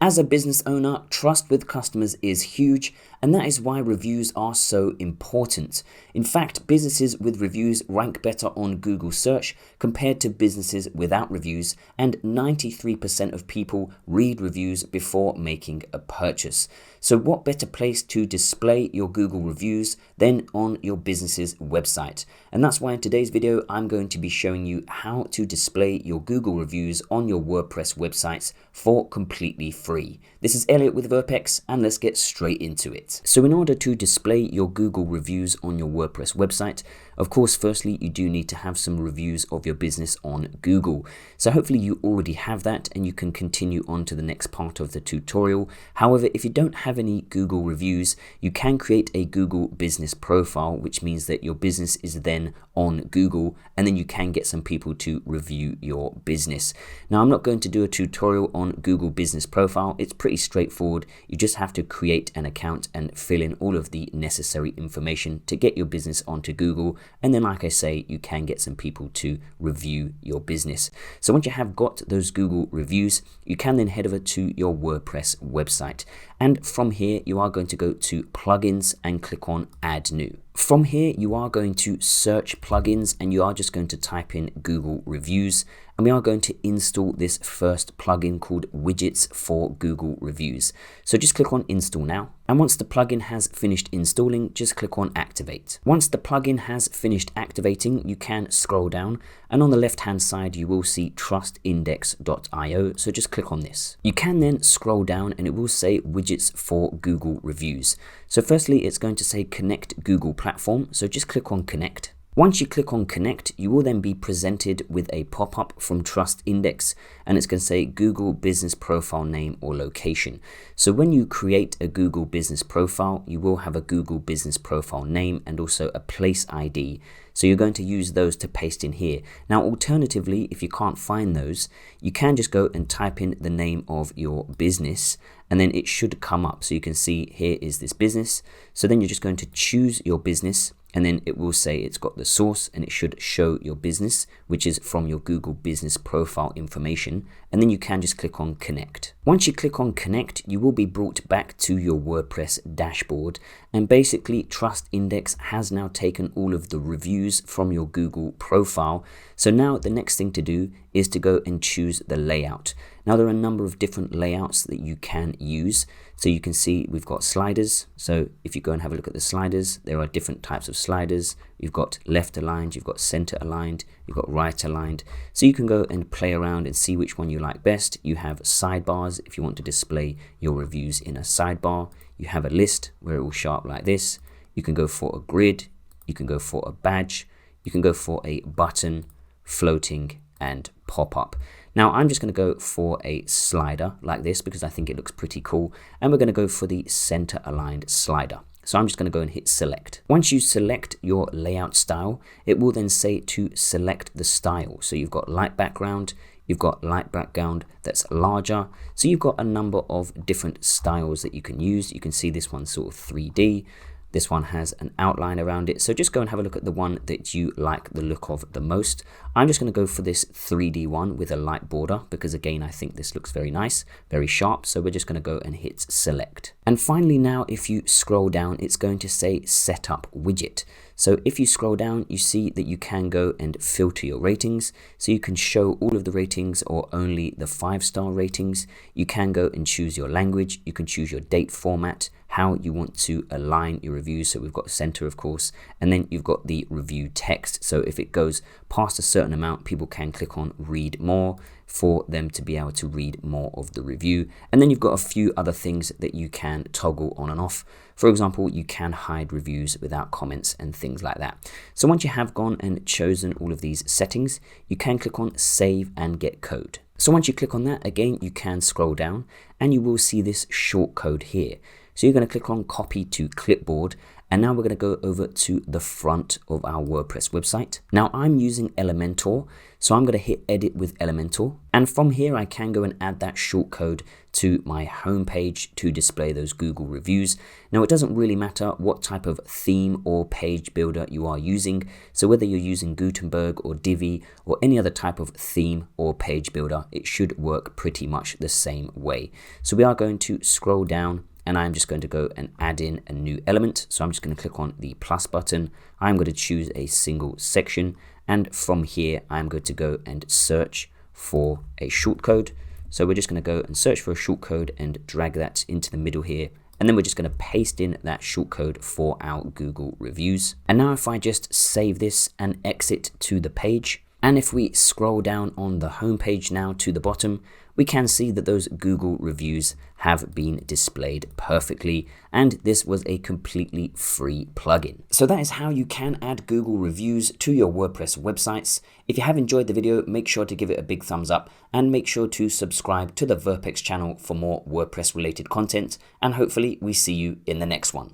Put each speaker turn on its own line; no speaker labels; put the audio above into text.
As a business owner, trust with customers is huge, and that is why reviews are so important. In fact, businesses with reviews rank better on Google search compared to businesses without reviews, and 93% of people read reviews before making a purchase. So what better place to display your Google reviews than on your business's website? And that's why in today's video, I'm going to be showing you how to display your Google reviews on your WordPress websites for completely free. This is Elliot with WordPress, and let's get straight into it. So in order to display your Google reviews on your WordPress website, of course, firstly, you do need to have some reviews of your business on Google. So hopefully you already have that and you can continue on to the next part of the tutorial. However, if you don't have any Google reviews, you can create a Google business profile, which means that your business is then on Google, and then you can get some people to review your business. Now, I'm not going to do a tutorial on Google business profile. It's pretty straightforward. You just have to create an account and fill in all of the necessary information to get your business onto Google. And then, like I say, you can get some people to review your business. So once you have got those Google reviews, you can then head over to your WordPress website. And from here, you are going to go to plugins and click on add new. From here, you are going to search plugins and you are just going to type in Google reviews. And we are going to install this first plugin called widgets for Google reviews. So just click on install now. And once the plugin has finished installing, just click on activate. Once the plugin has finished activating, you can scroll down, and on the left hand side, you will see trustindex.io. So just click on this. You can then scroll down and it will say widgets for Google reviews. So firstly, it's going to say connect Google platform. So just click on connect. Once you click on connect, you will then be presented with a pop-up from Trust Index, and it's going to say Google business profile name or location. So when you create a Google business profile, you will have a Google business profile name and also a place ID. So you're going to use those to paste in here. Now, alternatively, if you can't find those, you can just go and type in the name of your business, and then it should come up. So you can see here is this business. So then you're just going to choose your business, and then it will say it's got the source and it should show your business, which is from your Google business profile information. And then you can just click on connect. Once you click on connect, you will be brought back to your WordPress dashboard. And basically Trust Index has now taken all of the reviews from your Google profile. So now the next thing to do is to go and choose the layout. Now there are a number of different layouts that you can use. So you can see we've got sliders. So if you go and have a look at the sliders, there are different types of sliders. You've got left aligned, you've got center aligned, you've got right aligned. So you can go and play around and see which one you like best. You have sidebars if you want to display your reviews in a sidebar. You have a list where it will show up like this. You can go for a grid, you can go for a badge, you can go for a button, floating, and pop-up. Now I'm just going to go for a slider like this because I think it looks pretty cool, and we're going to go for the center aligned slider. So I'm just going to go and hit select. Once you select your layout style, it will then say to select the style. So you've got light background, you've got light background that's larger. So you've got a number of different styles that you can use. You can see this one's sort of 3D. This one has an outline around it. So just go and have a look at the one that you like the look of the most. I'm just going to go for this 3D one with a light border because again, I think this looks very nice, very sharp. So we're just going to go and hit select. And finally now, if you scroll down, it's going to say setup widget. So if you scroll down, you see that you can go and filter your ratings. So you can show all of the ratings or only the 5-star ratings. You can go and choose your language. You can choose your date format, how you want to align your reviews. So we've got center, of course, and then you've got the review text. So if it goes past a certain amount, people can click on read more for them to be able to read more of the review. And then you've got a few other things that you can toggle on and off. For example, you can hide reviews without comments and things like that. So once you have gone and chosen all of these settings, you can click on save and get code. So once you click on that, again, you can scroll down and you will see this short code here. So you're going to click on copy to clipboard, And now we're going to go over to the front of our WordPress website. Now I'm using Elementor, so I'm going to hit edit with Elementor. And from here, I can go and add that shortcode to my homepage to display those Google reviews. Now it doesn't really matter what type of theme or page builder you are using. So whether you're using Gutenberg or Divi or any other type of theme or page builder, it should work pretty much the same way. So we are going to scroll down, and I'm just going to go and add in a new element. So I'm just going to click on the plus button. I'm going to choose a single section. And from here, I'm going to go and search for a shortcode. So we're just going to go and search for a shortcode and drag that into the middle here. And then we're just going to paste in that shortcode for our Google reviews. And now if I just save this and exit to the page, and if we scroll down on the home page now to the bottom, we can see that those Google reviews have been displayed perfectly, and this was a completely free plugin. So that is how you can add Google reviews to your WordPress websites. If you have enjoyed the video, make sure to give it a big thumbs up and make sure to subscribe to the WordPress channel for more WordPress related content, and hopefully we see you in the next one.